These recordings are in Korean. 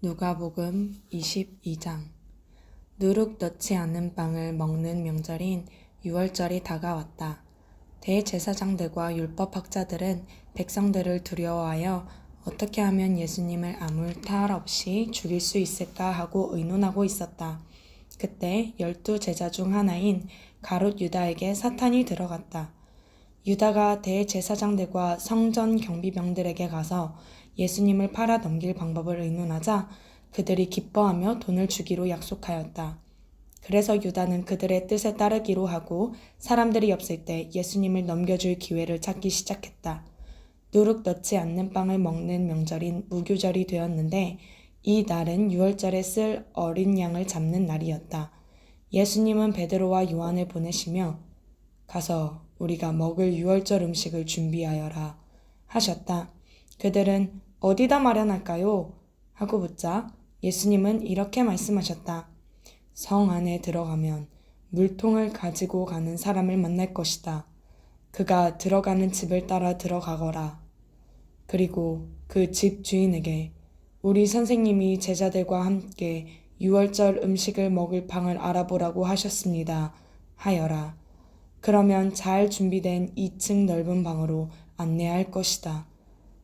누가복음 22장. 누룩 넣지 않는 빵을 먹는 명절인 유월절이 다가왔다. 대제사장들과 율법학자들은 백성들을 두려워하여 어떻게 하면 예수님을 아무 탈 없이 죽일 수 있을까 하고 의논하고 있었다. 그때 12 제자 중 하나인 가롯 유다에게 사탄이 들어갔다. 유다가 대제사장들과 성전 경비병들에게 가서 예수님을 팔아 넘길 방법을 의논하자 그들이 기뻐하며 돈을 주기로 약속하였다. 그래서 유다는 그들의 뜻에 따르기로 하고 사람들이 없을 때 예수님을 넘겨줄 기회를 찾기 시작했다. 누룩 넣지 않는 빵을 먹는 명절인 무교절이 되었는데 이 날은 유월절에 쓸 어린 양을 잡는 날이었다. 예수님은 베드로와 요한을 보내시며 가서 우리가 먹을 유월절 음식을 준비하여라 하셨다. 그들은 어디다 마련할까요? 하고 묻자 예수님은 이렇게 말씀하셨다. 성 안에 들어가면 물통을 가지고 가는 사람을 만날 것이다. 그가 들어가는 집을 따라 들어가거라. 그리고 그 집 주인에게 우리 선생님이 제자들과 함께 유월절 음식을 먹을 방을 알아보라고 하셨습니다. 하여라. 그러면 잘 준비된 2층 넓은 방으로 안내할 것이다.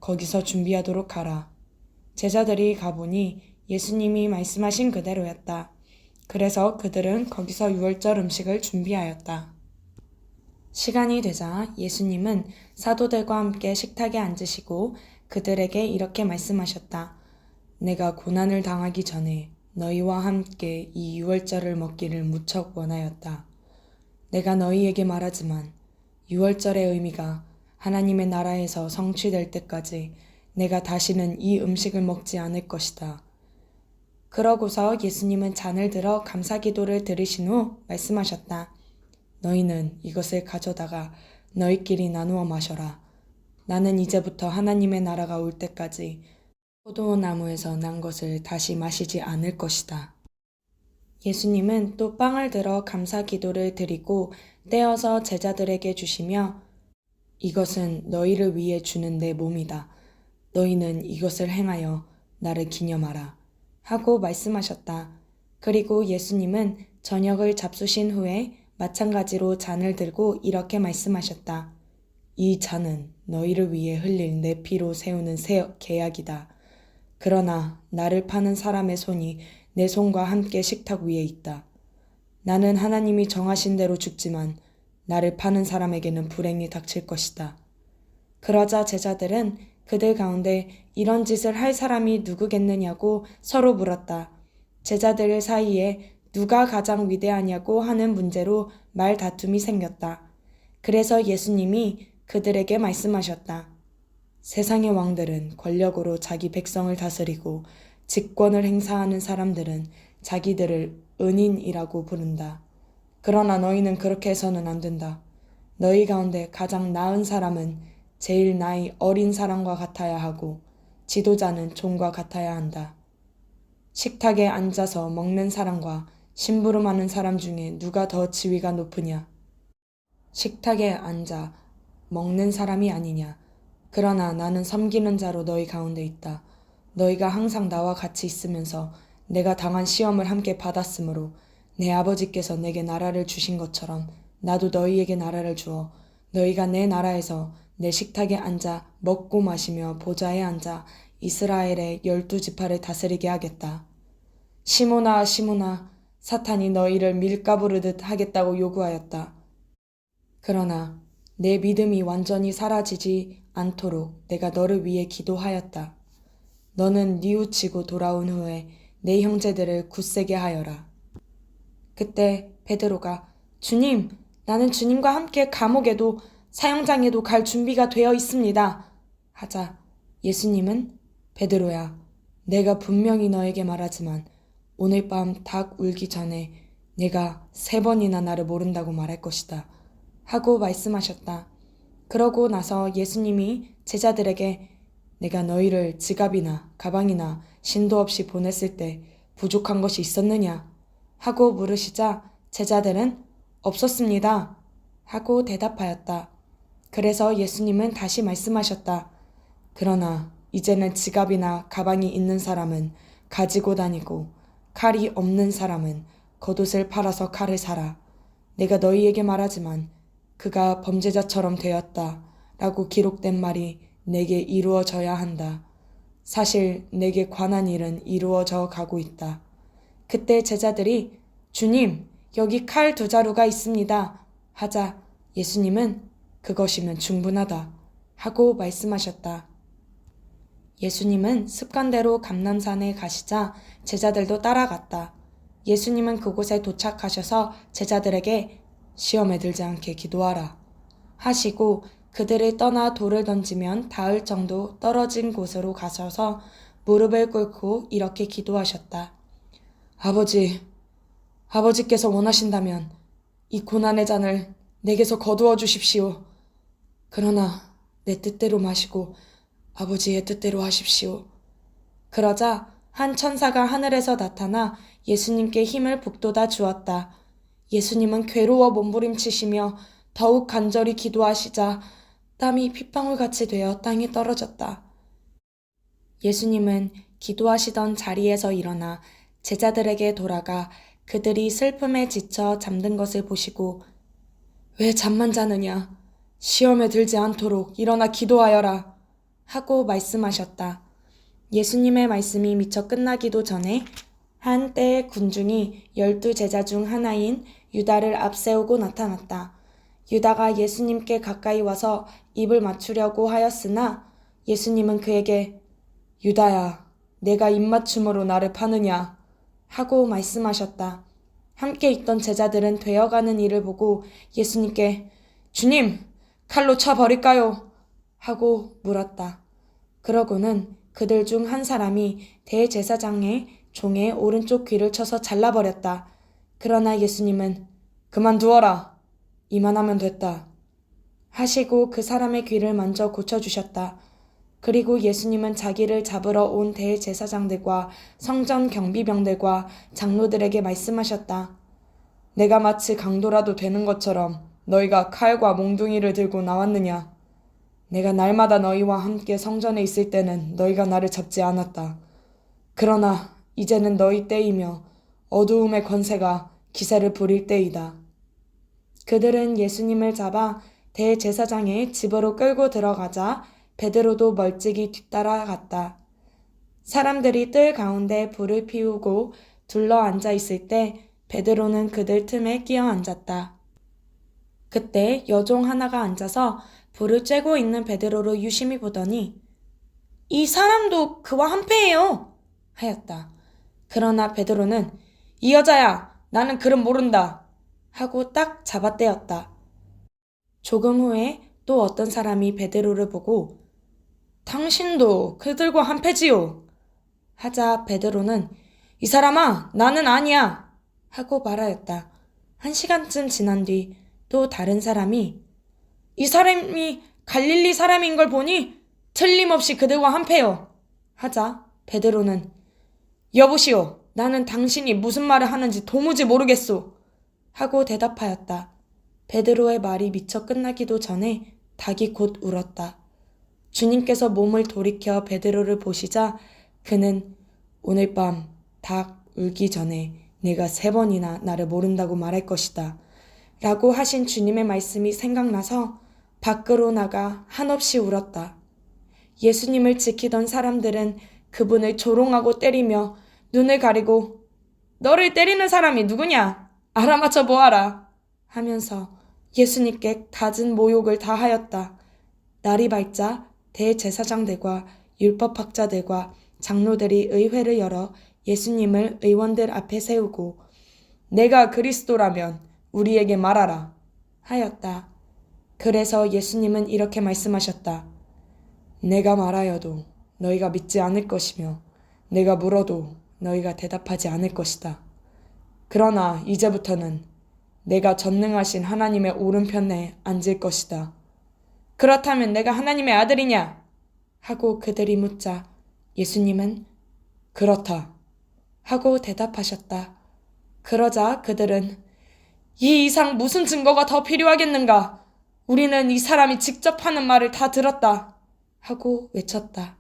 거기서 준비하도록 하라. 제자들이 가보니 예수님이 말씀하신 그대로였다. 그래서 그들은 거기서 유월절 음식을 준비하였다. 시간이 되자 예수님은 사도들과 함께 식탁에 앉으시고 그들에게 이렇게 말씀하셨다. 내가 고난을 당하기 전에 너희와 함께 이 유월절을 먹기를 무척 원하였다. 내가 너희에게 말하지만 유월절의 의미가 하나님의 나라에서 성취될 때까지 내가 다시는 이 음식을 먹지 않을 것이다. 그러고서 예수님은 잔을 들어 감사기도를 드리신 후 말씀하셨다. 너희는 이것을 가져다가 너희끼리 나누어 마셔라. 나는 이제부터 하나님의 나라가 올 때까지 포도나무에서 난 것을 다시 마시지 않을 것이다. 예수님은 또 빵을 들어 감사기도를 드리고 떼어서 제자들에게 주시며 이것은 너희를 위해 주는 내 몸이다. 너희는 이것을 행하여 나를 기념하라. 하고 말씀하셨다. 그리고 예수님은 저녁을 잡수신 후에 마찬가지로 잔을 들고 이렇게 말씀하셨다. 이 잔은 너희를 위해 흘릴 내 피로 세우는 새 계약이다. 그러나 나를 파는 사람의 손이 내 손과 함께 식탁 위에 있다. 나는 하나님이 정하신 대로 죽지만 나를 파는 사람에게는 불행이 닥칠 것이다. 그러자 제자들은 그들 가운데 이런 짓을 할 사람이 누구겠느냐고 서로 물었다. 제자들 사이에 누가 가장 위대하냐고 하는 문제로 말다툼이 생겼다. 그래서 예수님이 그들에게 말씀하셨다. 세상의 왕들은 권력으로 자기 백성을 다스리고 직권을 행사하는 사람들은 자기들을 은인이라고 부른다. 그러나 너희는 그렇게 해서는 안 된다. 너희 가운데 가장 나은 사람은 제일 나이 어린 사람과 같아야 하고 지도자는 종과 같아야 한다. 식탁에 앉아서 먹는 사람과 심부름하는 사람 중에 누가 더 지위가 높으냐? 식탁에 앉아 먹는 사람이 아니냐? 그러나 나는 섬기는 자로 너희 가운데 있다. 너희가 항상 나와 같이 있으면서 내가 당한 시험을 함께 받았으므로 내 아버지께서 내게 나라를 주신 것처럼 나도 너희에게 나라를 주어 너희가 내 나라에서 내 식탁에 앉아 먹고 마시며 보좌에 앉아 이스라엘의 12지파를 다스리게 하겠다. 시몬아 시몬아 사탄이 너희를 밀가부르듯 하겠다고 요구하였다. 그러나 내 믿음이 완전히 사라지지 않도록 내가 너를 위해 기도하였다. 너는 뉘우치고 돌아온 후에 내 형제들을 굳세게 하여라. 그때 베드로가 주님, 나는 주님과 함께 감옥에도 사형장에도 갈 준비가 되어 있습니다. 하자 예수님은 베드로야, 내가 분명히 너에게 말하지만 오늘 밤 닭 울기 전에 내가 3번이나 나를 모른다고 말할 것이다. 하고 말씀하셨다. 그러고 나서 예수님이 제자들에게 내가 너희를 지갑이나 가방이나 신도 없이 보냈을 때 부족한 것이 있었느냐? 하고 물으시자 제자들은 없었습니다. 하고 대답하였다. 그래서 예수님은 다시 말씀하셨다. 그러나 이제는 지갑이나 가방이 있는 사람은 가지고 다니고 칼이 없는 사람은 겉옷을 팔아서 칼을 사라. 내가 너희에게 말하지만 그가 범죄자처럼 되었다 라고 기록된 말이 내게 이루어져야 한다. 사실 내게 관한 일은 이루어져 가고 있다. 그때 제자들이 주님, 여기 칼 2자루가 있습니다 하자 예수님은 그것이면 충분하다 하고 말씀하셨다. 예수님은 습관대로 감람산에 가시자 제자들도 따라갔다. 예수님은 그곳에 도착하셔서 제자들에게 시험에 들지 않게 기도하라 하시고 그들을 떠나 돌을 던지면 닿을 정도 떨어진 곳으로 가셔서 무릎을 꿇고 이렇게 기도하셨다. 아버지께서 원하신다면 이 고난의 잔을 내게서 거두어 주십시오. 그러나 내 뜻대로 마시고 아버지의 뜻대로 하십시오. 그러자 한 천사가 하늘에서 나타나 예수님께 힘을 북돋아 주었다. 예수님은 괴로워 몸부림치시며 더욱 간절히 기도하시자 땀이 핏방울같이 되어 땅에 떨어졌다. 예수님은 기도하시던 자리에서 일어나 제자들에게 돌아가 그들이 슬픔에 지쳐 잠든 것을 보시고 왜 잠만 자느냐? 시험에 들지 않도록 일어나 기도하여라 하고 말씀하셨다. 예수님의 말씀이 미처 끝나기도 전에 한때의 군중이 12제자 중 하나인 유다를 앞세우고 나타났다. 유다가 예수님께 가까이 와서 입을 맞추려고 하였으나 예수님은 그에게 유다야, 내가 입맞춤으로 나를 파느냐 하고 말씀하셨다. 함께 있던 제자들은 되어가는 일을 보고 예수님께 주님, 칼로 쳐버릴까요? 하고 물었다. 그러고는 그들 중 한 사람이 대제사장의 종의 오른쪽 귀를 쳐서 잘라버렸다. 그러나 예수님은 그만두어라. 이만하면 됐다. 하시고 그 사람의 귀를 먼저 고쳐주셨다. 그리고 예수님은 자기를 잡으러 온 대제사장들과 성전 경비병들과 장로들에게 말씀하셨다. 내가 마치 강도라도 되는 것처럼 너희가 칼과 몽둥이를 들고 나왔느냐? 내가 날마다 너희와 함께 성전에 있을 때는 너희가 나를 잡지 않았다. 그러나 이제는 너희 때이며 어두움의 권세가 기세를 부릴 때이다. 그들은 예수님을 잡아 대제사장의 집으로 끌고 들어가자 베드로도 멀찍이 뒤따라갔다. 사람들이 뜰 가운데 불을 피우고 둘러 앉아 있을 때 베드로는 그들 틈에 끼어 앉았다. 그때 여종 하나가 앉아서 불을 쬐고 있는 베드로를 유심히 보더니 이 사람도 그와 한패예요 하였다. 그러나 베드로는 이 여자야, 나는 그를 모른다 하고 딱 잡아떼었다. 조금 후에 또 어떤 사람이 베드로를 보고 당신도 그들과 한패지요 하자 베드로는 이 사람아, 나는 아니야 하고 말하였다. 1시간쯤 지난 뒤 또 다른 사람이 이 사람이 갈릴리 사람인 걸 보니 틀림없이 그들과 한패요 하자 베드로는 여보시오, 나는 당신이 무슨 말을 하는지 도무지 모르겠소 하고 대답하였다. 베드로의 말이 미처 끝나기도 전에 닭이 곧 울었다. 주님께서 몸을 돌이켜 베드로를 보시자 그는 오늘 밤 닭 울기 전에 내가 3번이나 나를 모른다고 말할 것이다 라고 하신 주님의 말씀이 생각나서 밖으로 나가 한없이 울었다. 예수님을 지키던 사람들은 그분을 조롱하고 때리며 눈을 가리고 너를 때리는 사람이 누구냐? 알아맞혀 보아라 하면서 예수님께 갖은 모욕을 다하였다. 날이 밝자 대제사장들과 율법학자들과 장로들이 의회를 열어 예수님을 의원들 앞에 세우고 내가 그리스도라면 우리에게 말하라 하였다. 그래서 예수님은 이렇게 말씀하셨다. 내가 말하여도 너희가 믿지 않을 것이며 내가 물어도 너희가 대답하지 않을 것이다. 그러나 이제부터는 내가 전능하신 하나님의 오른편에 앉을 것이다. 그렇다면 내가 하나님의 아들이냐? 하고 그들이 묻자 예수님은 그렇다 하고 대답하셨다. 그러자 그들은 이 이상 무슨 증거가 더 필요하겠는가? 우리는 이 사람이 직접 하는 말을 다 들었다 하고 외쳤다.